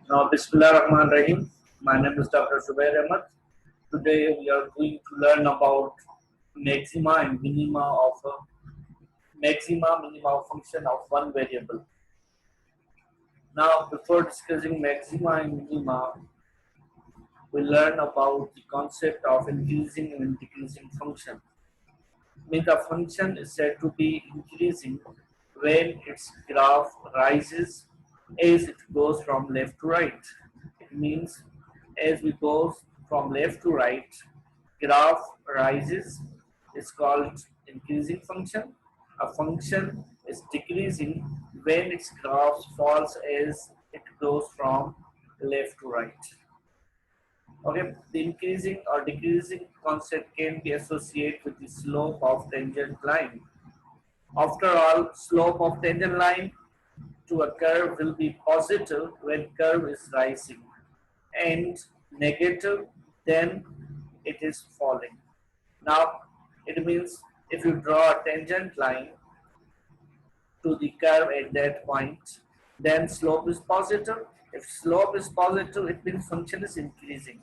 Now, Bismillah Rahman Rahim. My name is Dr. Zubair Ahmed. Today we are going to learn about maxima and minima function of one variable. Now, before discussing maxima and minima, we learn about the concept of increasing and decreasing function. Means the function is said to be increasing when its graph rises as it goes from left to right. It means as we go from left to right, graph rises is called increasing function. A function is decreasing when its graph falls as it goes from left to right. Okay, the increasing or decreasing concept can be associated with the slope of tangent line. After all, slope of tangent line to a curve will be positive when curve is rising and negative then it is falling. Now, it means if you draw a tangent line to the curve at that point, then slope is positive. If slope is positive, it means function is increasing.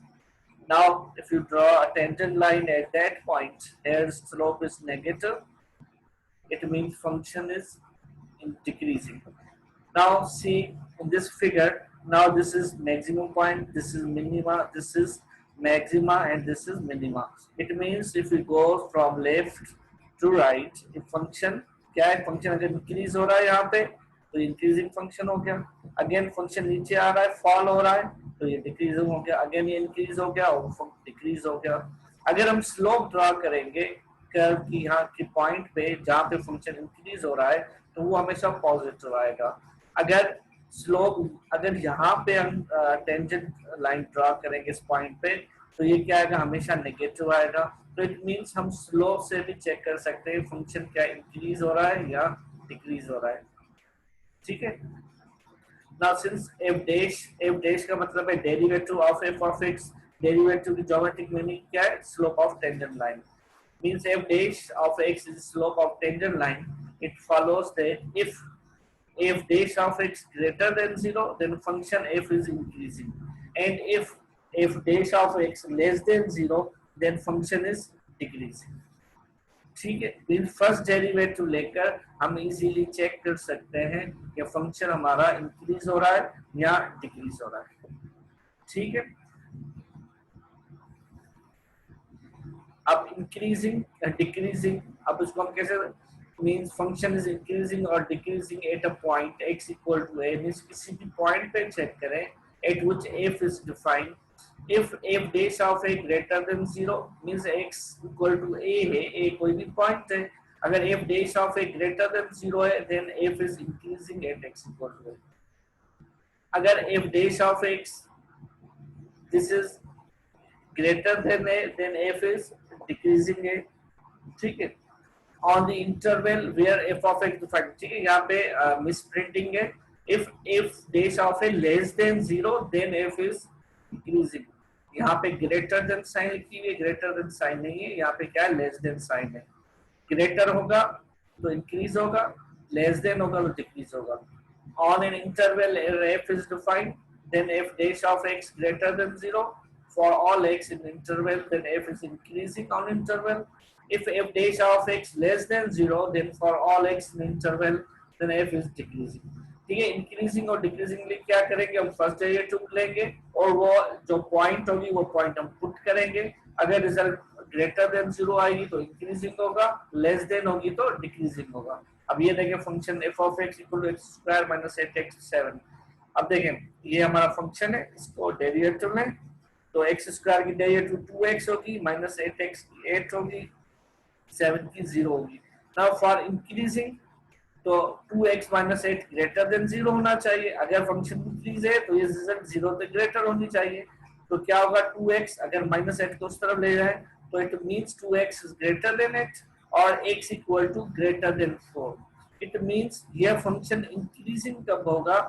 Now, if you draw a tangent line at that point, here slope is negative, it means function is decreasing. Now, see in this figure, now this is maximum point, this is minima, this is maxima, and this is minima. It means if we go from left to right, if function क्या है, function अगर increase हो रहा है यहाँ पे तो increasing function हो गया, again function नीचे आ रहा है fall हो रहा है तो ये decreasing हो गया, again ये increase हो गया और decrease हो गया. अगर हम slope draw करेंगे कर्व की यहाँ की पॉइंट पे जहाँ पे फंक्शन इंक्रीज हो रहा है तो वो हमेशा पॉजिटिव आएगा. अगर स्लोप अगर यहाँ पे हम टेंजेंट लाइन ड्रॉ करेंगे इस पॉइंट पे तो ये क्या आएगा, हमेशा नेगेटिव आएगा. तो इट मींस हम स्लोप से भी चेक कर सकते हैं फंक्शन क्या इंक्रीज हो रहा है या डिक्रीज हो रहा है. ठीक है. नाउ सिंस एफ डैश का मतलब है derivative of F of x. Derivative की ज्योमेट्रिक मीनिंग क्या है, slope of tangent line. Means f dash of x is slope of tangent line. It follows that if f dash of x greater than 0, then function f is increasing, and if f dash of x less than 0, then function is decreasing. ठीक है. Means first derivative लेकर हम easily check कर सकते हैं कि function हमारा increase हो रहा है या डिक्रीज हो रहा है. ठीक है. अब इंक्रीजिंग डिक्रीजिंग, अब इसको हम कैसे, मींस फंक्शन इज इंक्रीजिंग और decreasing at a point x equal to a. Means किसी भी पॉइंट पे चेक करें at which f is defined. If f dash of a greater than 0 means x equal to a है, a कोई भी point है. अगर f dash of a greater than 0 है then f is increasing at x equal to a. अगर f dash of x this is greater then a then f is decreasing है. ठीक है. on the interval where f of x defined. ठीक है. यहाँ पे miss printing है. if dash of a less than 0 then f is decreasing. यहाँ पे greater than साइन लिखी हुई है, greater than साइन नहीं है, यहाँ पे क्या है, less than साइन है. greater होगा तो increase होगा, less than होगा तो decrease होगा. on an interval where f is defined then f dash of x greater than 0. For all x in interval, then f is increasing on interval. If f dash of x less than 0, then for all x in interval, then f is decreasing. ठीक है. Increasing और decreasing लिए क्या करेंगे, हम first derivative लेंगे और वो जो पॉइंट होगी वो पॉइंट हम पुट करेंगे. अगर रिजल्ट ग्रेटर देन 0 आएगी तो इंक्रीजिंग होगा, लेस देन होगी तो डिक्रीजिंग होगा. अब ये देखें function f of x equal to x square minus 8x 7. अब देखें ये हमारा फंक्शन है, इसको डेरिवेटिव लें तो x स्क्वायर की डेरिवेटिव 2x होगी, माइनस 8x की 8 होगी, 7 की 0 होगी. नाउ फॉर इंक्रीजिंग तो 2x माइनस 8 ग्रेटर देन 0 होना चाहिए. अगर फंक्शन इंक्रीज है तो ये रिजल्ट 0 से ग्रेटर होनी चाहिए. तो क्या होगा, 2x अगर माइनस 8 को उस तरफ ले जाए तो it means 2x is greater than 8 और x equal to greater than 4. It means यह फंक्शन इंक्रीजिंग कब होगा,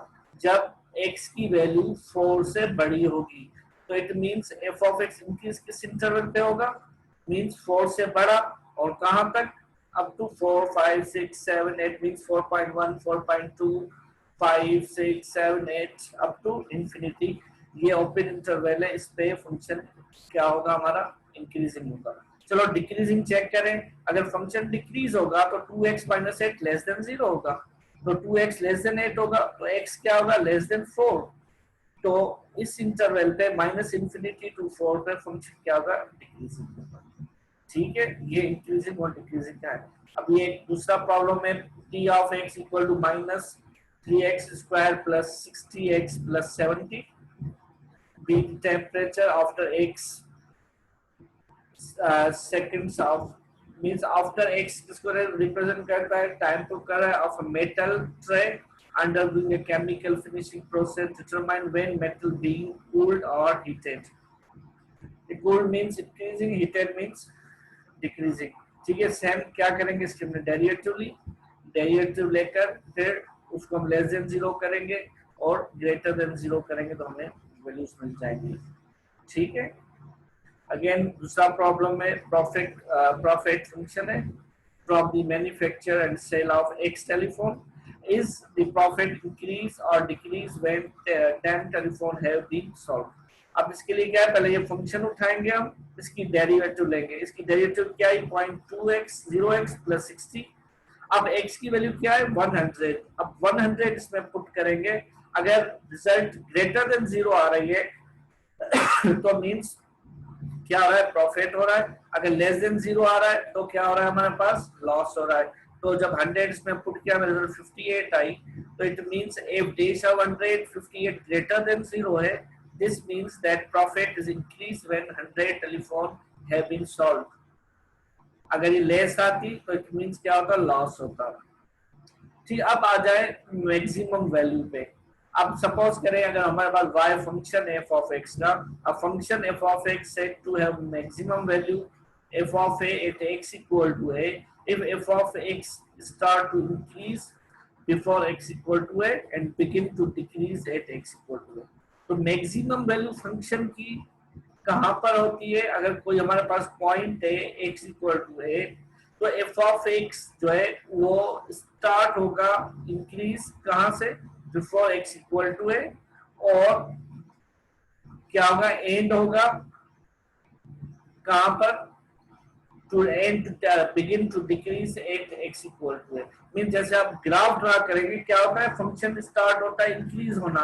जब x की वैल्यू 4 से बड़ी होगी. तो it means f of x increase किस इंटरवल पे होगा, मींस 4 से बड़ा और कहां तक, up to 4 5 6 7 8 means 4.1 4.2 5 6 7 8 up to infinity, ये ओपन इंटरवल है, इस पे फंक्शन क्या होगा हमारा, इंक्रीजिंग होगा। चलो डिक्रीजिंग चेक करें, अगर फंक्शन डिक्रीज होगा तो 2x माइनस 8 लेस देन 0 होगा, तो 2x लेस देन 8 होगा तो x क्या होगा, लेस देन 4। तो इस इंटरवल पे माइनस इंफिनिटी टू 4 पे फंक्शन क्या होगा, डिक्रीजिंग होगा। ठीक है, ये इंक्रीजिंग और डिक्रीजिंग का है। अब ये एक दूसरा प्रॉब्लम है, t of x equal to minus 3x square plus 60x plus 70 be temperature after x seconds of means after x किसको रिप्रेजेंट करता है, टाइम को कर रहा है of a metal tray undergoing a chemical finishing process determine when metal being cooled or heated. Cooled means increasing, heated means decreasing। ठीक है, same क्या करेंगे इसके में डेरिवेटिव लेकर फिर उसको हम लेस देन 0 करेंगे और ग्रेटर देन 0 करेंगे तो हमें वैल्यूज मिल जाएंगी। ठीक है, अगेन दूसरा प्रॉब्लम में प्रॉफिट फंक्शन है, from the manufacture and sale of X telephone, is the profit increase or decrease when 10 telephone have been sold। अब इसके लिए क्या है, पहले ये फंक्शन उठाएंगे हम, इसकी डेरिवेटिव लेंगे, इसकी डेरिवेटिव क्या है 0.2x 0x प्लस 60। अब x की वैल्यू क्या है 100, अब 100 इसमें पुट करेंगे, अगर रिजल्ट ग्रेटर देन 0 आ रही है तो मीन्स क्या हो रहा है, प्रॉफिट हो रहा है, अगर लेस देन 0 आ रहा है तो क्या हो रहा है, हमारे पास लॉस हो रहा है। तो जब 100 में पुट किया मेरे 58 आई, तो it means if dash of 100 58 greater than 0 है, this means that profit is increase when 100 telephone have been sold. अगर ये लेस आती तो इट मींस क्या होता, लॉस होता। ठीक, अब आ जाए मैक्सिमम वैल्यू पे। अब सपोज करें अगर हमारे पास y function f of x का, अब function f of x set to have maximum value f of a at x equal to a if f of x start to increase before x equal to a and begin to decrease at x equal to a। तो maximum value function की कहां पर होती है, अगर कोई हमारे पास point है x equal to a, तो f of x जो है वो स्टार्ट होगा इंक्रीज कहां से, before x equal to a, और क्या होगा, एंड होगा कहां पर, to end begin to decrease at x equal to a. Mean जैसे आप ग्राफ ड्रा करेंगे क्या होता है, फंक्शन स्टार्ट होता है इंक्रीज होना,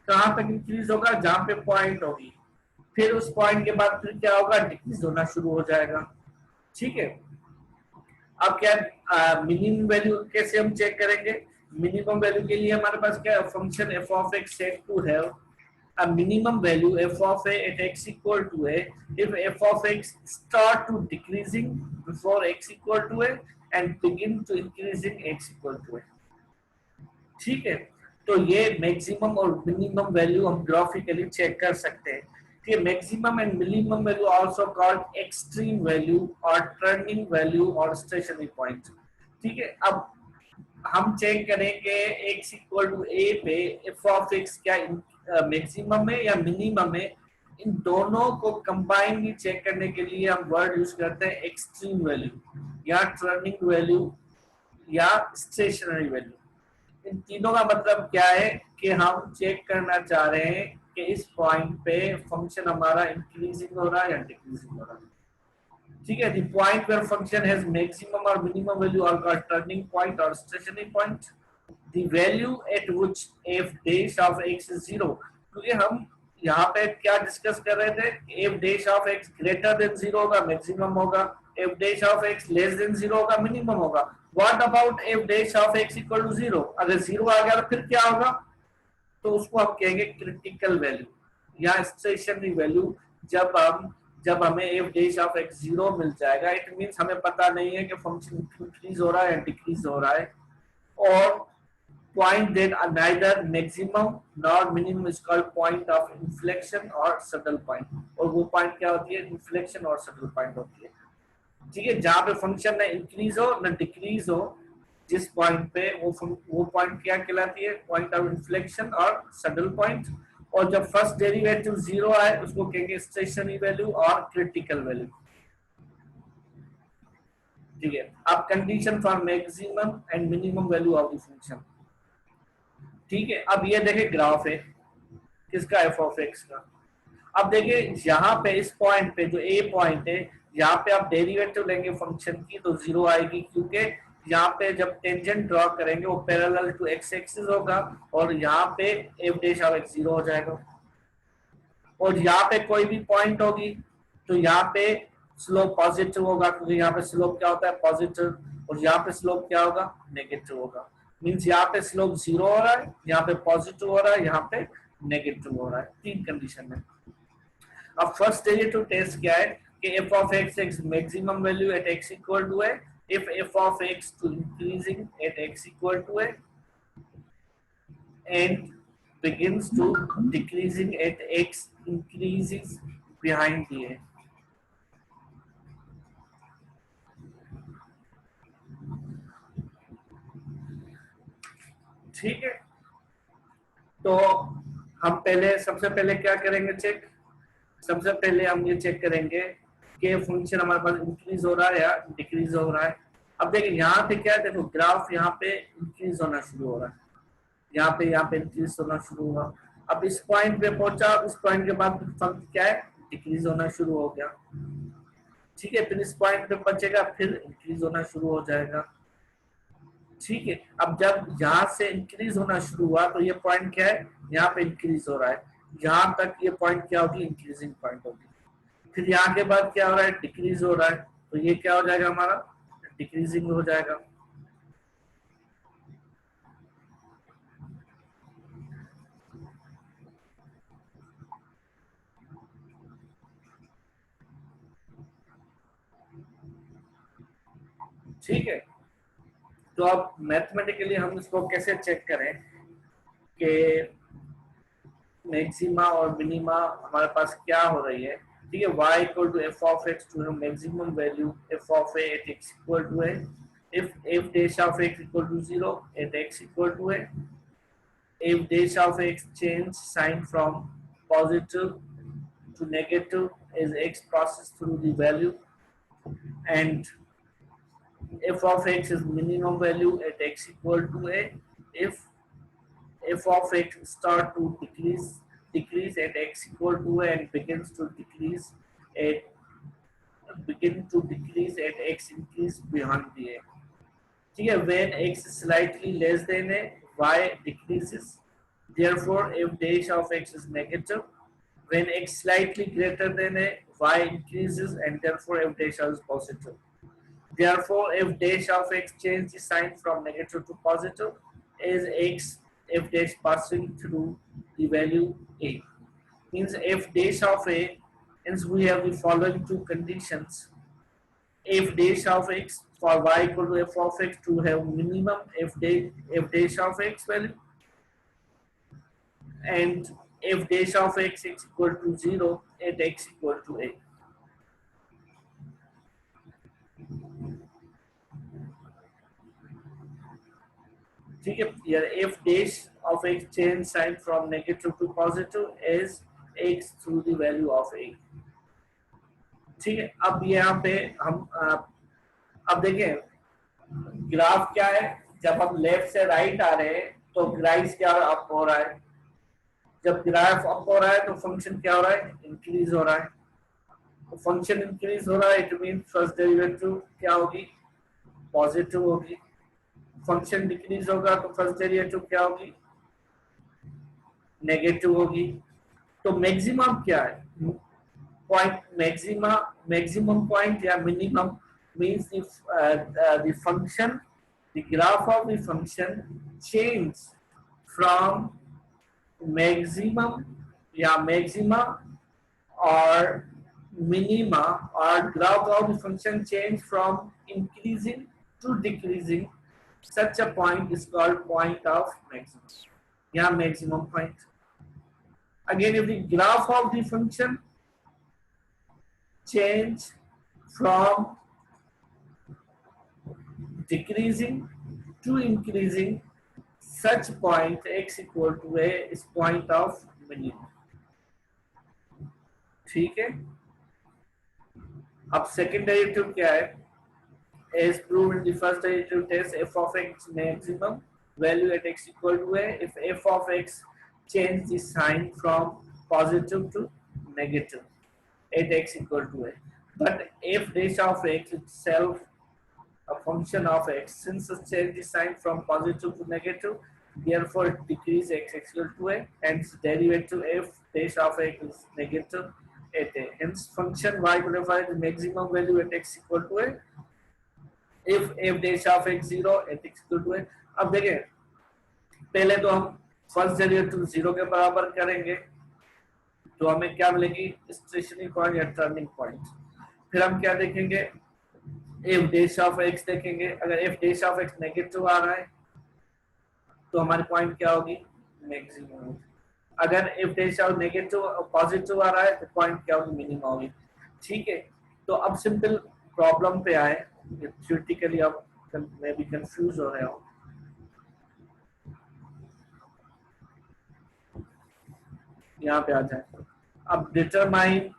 कहां तक इंक्रीज होगा, जहां पे पॉइंट होगी, फिर उस पॉइंट के बाद फिर क्या होगा, डिक्रीज होना शुरू हो जाएगा। ठीक है, अब क्या मिनिमम वैल्यू कैसे हम चेक करेंगे, मिनिमम वैल्यू के लिए हमारे पास क्या है, function f of x set to have a minimum value f of a at x equal to a if f of x start to decreasing before x equal to a and begin to increasing x equal to a। ठीक है, तो ये maximum और minimum value हम graphically check कर सकते हैं। ठीक है, maximum and minimum value also called extreme value और टर्निंग वैल्यू और स्टेशनरी पॉइंट। ठीक है, अब हम चेक करेंगे x इक्वल टू a पे f of x क्या मैक्सिमम है या मिनिमम है, इन दोनों को कंबाइनली चेक करने के लिए हम वर्ड यूज करते हैं एक्सट्रीम वैल्यू या टर्निंग वैल्यू या स्टेशनरी वैल्यू। इन तीनों का मतलब क्या है कि हम चेक करना चाह रहे हैं कि इस पॉइंट पे फंक्शन हमारा इंक्रीजिंग हो रहा है या डिक्रीजिंग हो रहा है। ठीक है, the point where function has maximum or minimum value are called turning point or stationary point। the value at which f dash of x is 0, क्योंकि हम यहाँ पे क्या डिस्कस कर रहे थे, f dash of x greater than 0 होगा maximum होगा, f dash of x less than 0 होगा मिनिमम होगा। What about f dash of x equal to 0, अगर 0 आ गया तो फिर क्या होगा, तो उसको हम कहेंगे क्रिटिकल वैल्यू या स्टेशनरी वैल्यू। जब हमें f dash of x 0 मिल जाएगा, इट मींस हमें पता नहीं है कि फंक्शन इंक्रीज हो रहा है या डिक्रीज हो रहा है, और point that are neither maximum nor minimum is called point of inflection or saddle point। और वो पॉइंट क्या होती है, inflection और saddle point होती है। ठीक है, जहां पे फंक्शन न इंक्रीज हो न डिक्रीज हो, जिस पॉइंट पे वो पॉइंट क्या कहलाती है, पॉइंट ऑफ इन्फ्लेक्शन और सडल पॉइंट। और जब फर्स्ट डेरिवेटिव 0 आए उसको कहेंगे स्टेशनरी वैल्यू और क्रिटिकल वैल्यू। ठीक है, अब condition for maximum and minimum value of the function. ठीक है, अब ये देखें ग्राफ है किसका, एफ ऑफ एक्स का। अब देखिए यहाँ पे इस पॉइंट पे जो ए पॉइंट है, यहाँ पे आप डेरिवेटिव लेंगे फंक्शन की तो जीरो आएगी, क्योंकि यहाँ पे जब टेंजेंट ड्रॉ करेंगे वो पैरेलल टू एक्स एक्सिस होगा और यहाँ पे F dash of x zero हो जाएगा। और यहाँ पे कोई भी पॉइंट होगी तो यहाँ पे स्लोप पॉजिटिव होगा, क्योंकि यहाँ पे स्लोप क्या होता है, पॉजिटिव, और यहाँ पे स्लोप क्या होगा, नेगेटिव होगा। मीन्स यहाँ पे स्लोप जीरो हो रहा है, यहाँ पे पॉजिटिव हो रहा है, यहाँ पे नेगेटिव हो रहा है। तीन कंडीशन है। अब फर्स्ट डेरिवेटिव टेस्ट क्या है कि F of X X maximum value at X equal to है, if F of X to increasing at X equal to है and begins to decreasing at x increases behind the a। ठीक है, तो हम पहले सबसे पहले क्या करेंगे चेक, सबसे पहले हम ये चेक करेंगे कि फंक्शन हमारे पास इंक्रीज हो रहा है या डिक्रीज हो रहा है। अब देखिए यहाँ पे क्या है, देखो ग्राफ यहाँ पे इंक्रीज होना शुरू हो रहा है, यहाँ पे इंक्रीज होना शुरू हुआ। अब इस पॉइंट पे पहुंचा, उस पॉइंट के बाद फंक्शन क्या है, डिक्रीज होना शुरू हो गया। ठीक है, फिर इस पॉइंट पे पहुंचेगा, फिर इंक्रीज होना शुरू हो जाएगा। ठीक है, अब जब यहाँ से इंक्रीज होना शुरू हुआ तो ये पॉइंट क्या है, यहाँ पे इंक्रीज हो रहा है, यहाँ तक ये पॉइंट क्या होगी, इंक्रीजिंग पॉइंट होगी। फिर यहाँ के बाद क्या हो रहा है, डिक्रीज हो रहा है, तो ये क्या हो जाएगा हमारा, डिक्रीजिंग हो जाएगा। ठीक है, तो अब मैथमेटिकली हम इसको कैसे चेक करें कि मैक्सिमा और मिनिमा हमारे पास क्या हो रही है। ठीक है, y equal to F of X to maximum value F of A at X equal to है, if F dash of X equal to 0 at X equal to है, if dash of x change sign from positive to negative as x passes through the value, and f of x is minimum value at x equal to a, if f of x start to decrease at x equal to a and begins to decrease at x increase beyond the a। ठीक है, when x is slightly less than a, y decreases, therefore f dash of x is negative। when x slightly greater than a, y increases and therefore f dash is positive। therefore f dash of x changes sign from negative to positive as x f dash passing through the value a। means f dash of a, hence we have the following two conditions: f dash of x for y equal to f of x to have minimum f dash of x value, and f dash of x is equal to 0 at x equal to a। ठीक है, here f dash of x change sign from negative to positive as x through the value of a। ठीक है, अब यहाँ पे हम अब देखें ग्राफ क्या है, जब हम लेफ्ट से राइट आ रहे हैं तो ग्राफ क्या अप हो रहा है, जब ग्राफ अप हो रहा है तो फंक्शन क्या हो रहा है, इंक्रीज हो रहा है। तो फंक्शन इंक्रीज हो रहा है, इट मीन फर्स्ट डेरिवेटिव क्या होगी, पॉजिटिव होगी। फंक्शन डिक्रीज होगा तो फर्स्ट डेरिवेटिव क्या होगी, नेगेटिव होगी। तो मैक्सिमम क्या है, पॉइंट मैक्सिमम पॉइंट या minimum means the function, the graph of the function change from maximum या maxima or minima, or graph of the function change from increasing to decreasing, such a point is called point of maximum या maximum point। again if the graph of the function change from decreasing to increasing, such point x equal to a is point of minimum। ठीक है, अब second derivative क्या है, as proved in the first derivative test f of x maximum value at x equal to a if f of x change the sign from positive to negative at x equal to a. But if dash of x itself a function of x, since it change the sign from positive to negative, therefore it decrease x equal to a, hence derivative f dash of x is negative at a. Hence function y to define the maximum value at x equal to a if f dash of x 0 at x equal to a. अब देखें पहले तो हम first derivative 0 के बराबर करेंगे तो हमें क्या मिलेगी स्टेशनरी पॉइंट या टर्निंग पॉइंट। फिर हम क्या देखेंगे एफ डैश ऑफ एक्स देखेंगे, अगर F dash of X negative आ रहा है तो हमारी पॉइंट क्या होगी मैक्सिमम। अगर F dash of negative positive आ रहा है तो पॉइंट क्या होगी मिनिमम होगी। ठीक है, तो अब सिंपल प्रॉब्लम पे आए, थ्योरेटिकली अब मैं भी कंफ्यूज हो रहा हूँ। यहाँ पे आ जाए, अब determine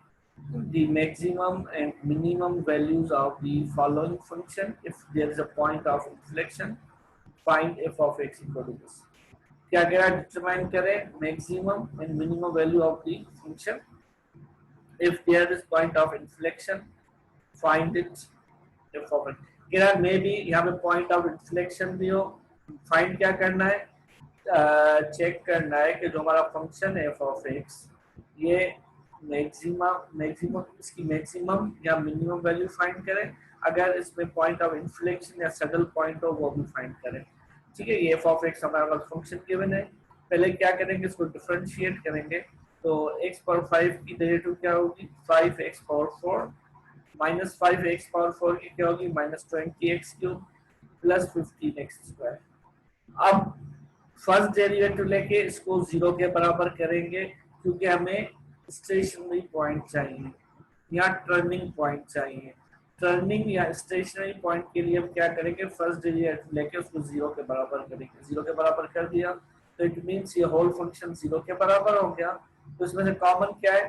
the maximum and minimum values of the following function if there is a point of inflection, find f of x equal to this। क्या क्या डिटरमाइन करें maximum and minimum value of the function if there is point of inflection, find it f of x। क्या मे भी यहाँ पे point of inflection भी हो, find क्या करना है चेक करना है कि जो हमारा फंक्शन है f of x ये मैक्सिमम इसकी मैक्सिमम या मिनिमम वैल्यू फाइंड करें, अगर इसमें पॉइंट ऑफ इन्फ्लेक्शन या सडल पॉइंट हो वो भी फाइंड करें। ठीक है, ये f ऑफ x हमारा पास फंक्शन गिवन है। पहले क्या करेंगे इसको डिफरेंशिएट करेंगे, तो x पावर 5 की डेरिवेटिव क्या होगी 5x power 4 minus 5x power 4 की क्या होगी minus 20x cube plus 15x square. अब फर्स्ट डेरिवेटिव लेके इसको 0 के बराबर करेंगे क्योंकि हमें स्टेशनरी पॉइंट चाहिए या टर्निंग पॉइंट चाहिए। टर्निंग या स्टेशनरी पॉइंट के लिए हम क्या करेंगे फर्स्ट डेरिवेटिव लेके उसको 0 के बराबर करेंगे। 0 के बराबर कर दिया तो इट मींस ये होल फंक्शन 0 के बराबर हो गया, तो इसमें से कॉमन क्या है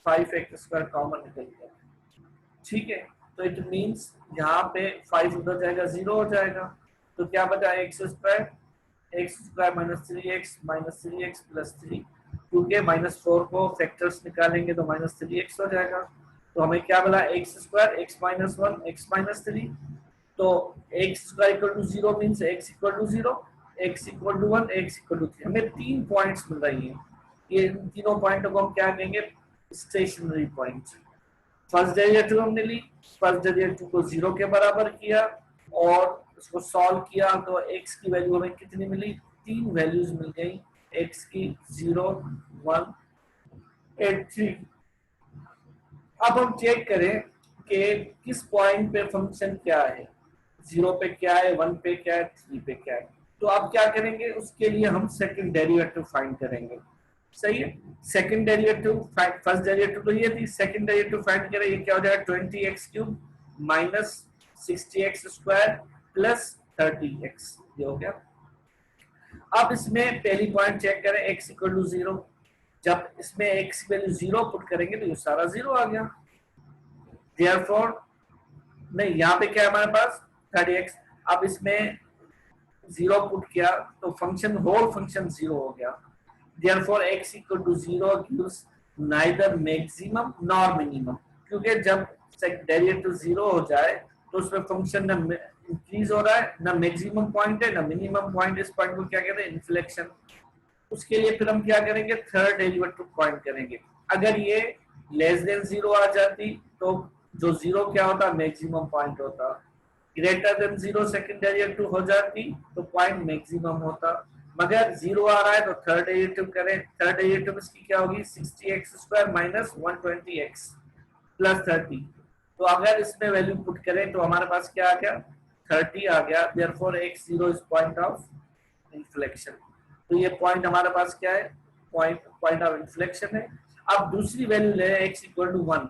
5x स्क्वायर कॉमन निकल गया। ठीक है, तो इट मींस यहाँ पे 5 उधर जाएगा 0 हो जाएगा, तो क्या बचा x square minus 3x plus 3 क्योंकि -4 को फैक्टर्स निकालेंगे तो -3x हो जाएगा। तो हमें क्या मिला x square x minus 1 x minus 3, तो x square equal to 0 means x equal to 0 x equal to 1 x equal to 3। हमें 3 पॉइंट्स मिल रही हैं, ये तीनों पॉइंटों को हम क्या कहेंगे स्टेशनरी पॉइंट्स। फर्स्ट डेरिवेटिव हमने ली, फर्स्ट डेरिवेटिव को 0 के बराबर किया और उसको सॉल्व किया तो x की वैल्यू हमें कितनी मिली 3 वैल्यूज मिल गई, x की 0 1 8 3। अब हम चेक करें कि किस पॉइंट पे फंक्शन क्या है, 0 पे क्या है 1 पे क्या है 3 पे क्या है। तो अब क्या करेंगे उसके लिए हम सेकंड डेरिवेटिव फाइंड करेंगे। सही है, सेकंड डेरिवेटिव फर्स्ट डेरिवेटिव तो ये थी, सेकंड डेरिवेटिव फाइंड करें ये क्या हो जाएगा 20x cube minus 60x square plus 30x, ये हो गया। अब इसमें पहली पॉइंट चेक करें x इक्वल टू 0, जब इसमें x वैल्यू 0 पुट करेंगे तो ये सारा 0 आ गया। देयरफॉर नहीं, यहाँ पे क्या है हमारे पास 30x, अब इसमें 0 पुट किया तो फंक्शन होल फंक्शन 0 हो गया। Therefore x equal to 0 gives neither maximum nor minimum, क्योंकि जब डेरिवेटिव 0 हो जाए तो उसमें फंक्शन न इंक्रीज हो रहा है ना मैक्सिमम पॉइंट है ना मिनिमम पॉइंट। इस पॉइंट को क्या कहते हैं इन्फ्लेक्शन। उसके लिए फिर हम क्या करेंगे थर्ड डेरिवेटिव पॉइंट करेंगे। अगर ये लेस देन 0 आ जाती तो जो 0 क्या होता मैक्सिमम पॉइंट होता, ग्रेटर देन 0 सेकंड डेरिवेटिव हो जाती तो पॉइंट मैक्सिमम होता। मगर 0 आ रहा है तो थर्ड डेरिवेटिव करें, थर्ड डेरिवेटिव इसकी क्या होगी 60x square minus 120x plus 30। तो अगर इसमें वैल्यू पुट करें तो हमारे पास क्या आ गया 30 आ गया। Therefore x0 is point of inflection. तो ये पॉइंट हमारे पास क्या है पॉइंट ऑफ इन्फ्लेक्शन है। अब दूसरी वैल्यू ले x इक्वल टू 1,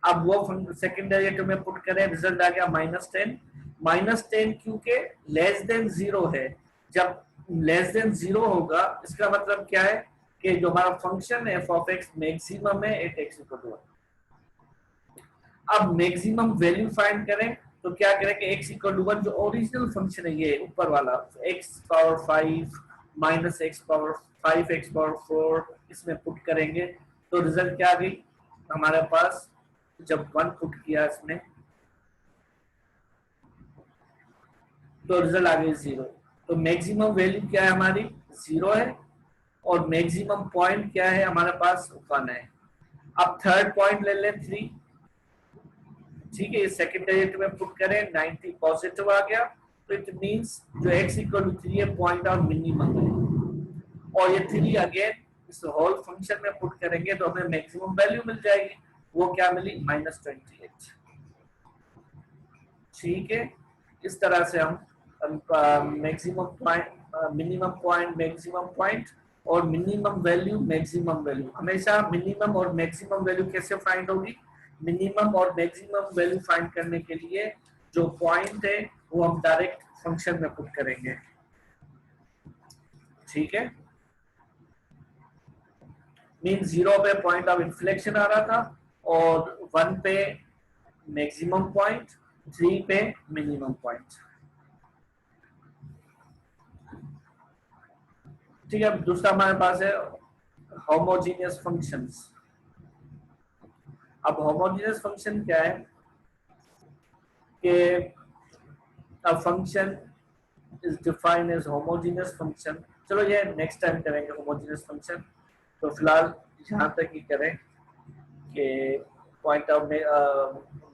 अब वो सेकंड डेरिवेटिव में पुट करें रिजल्ट आ गया -10। -10 क्योंकि लेस देन 0 है, जब लेस देन 0 होगा इसका मतलब क्या है कि जो हमारा फंक्शन है f ऑफ x मैक्सिमम है एट x इक्वल टू 1। अब मैक्सिमम वैल्यू फाइंड करें तो क्या करेंगे, x इक्वल टू 1 जो ओरिजिनल फंक्शन है ये ऊपर वाला x power 5 minus x power 5 x power 4 इसमें पुट करेंगे तो रिजल्ट क्या आ गई हमारे पास। जब 1 पुट किया इसमें तो रिजल्ट आ गई 0। तो मैक्सिमम वैल्यू क्या है हमारी 0 है और मैक्सिमम पॉइंट क्या है हमारे पास 1 है। अब थर्ड पॉइंट ले लें 3, ठीक है, सेकंड डेरिवेटिव में पुट करें 90 पॉजिटिव आ गया तो इट मींस जो x इक्वल टू 3 है पॉइंट ऑफ मिनिमम है और ये 3 अगेन इस होल फंक्शन में पुट करेंगे तो हमें मैक्सिमम वैल्यू मिल जाएगी, वो क्या मिली -28। ठीक है, इस तरह से हम maximum point minimum point maximum point और मिनिमम वैल्यू मैक्सिमम वैल्यू, हमेशा मिनिमम और मैक्सिमम वैल्यू कैसे फाइंड होगी, मिनिमम और मैक्सिमम वैल्यू फाइंड करने के लिए जो पॉइंट है वो हम डायरेक्ट फंक्शन में पुट करेंगे। ठीक है, मीन 0 पे पॉइंट ऑफ इन्फ्लेक्शन आ रहा था और 1 पे मैक्सिमम पॉइंट, 3 पे मिनिमम पॉइंट। ठीक है, दूसरा हमारे पास है होमोजेनियस फंक्शंस। अब होमोजेनियस फंक्शन क्या है कि a function is defined as homogeneous function। चलो ये नेक्स्ट टाइम करेंगे होमोजेनियस फंक्शन, तो फिलहाल यहाँ तक ही करें कि point of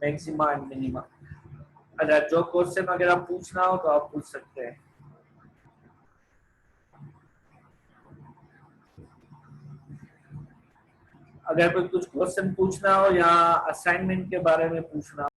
maxima and minima. अगर जो क्वेश्चन अगर आप पूछना हो तो आप पूछ सकते हैं। अगर कोई कुछ क्वेश्चन पूछना हो या असाइनमेंट के बारे में पूछना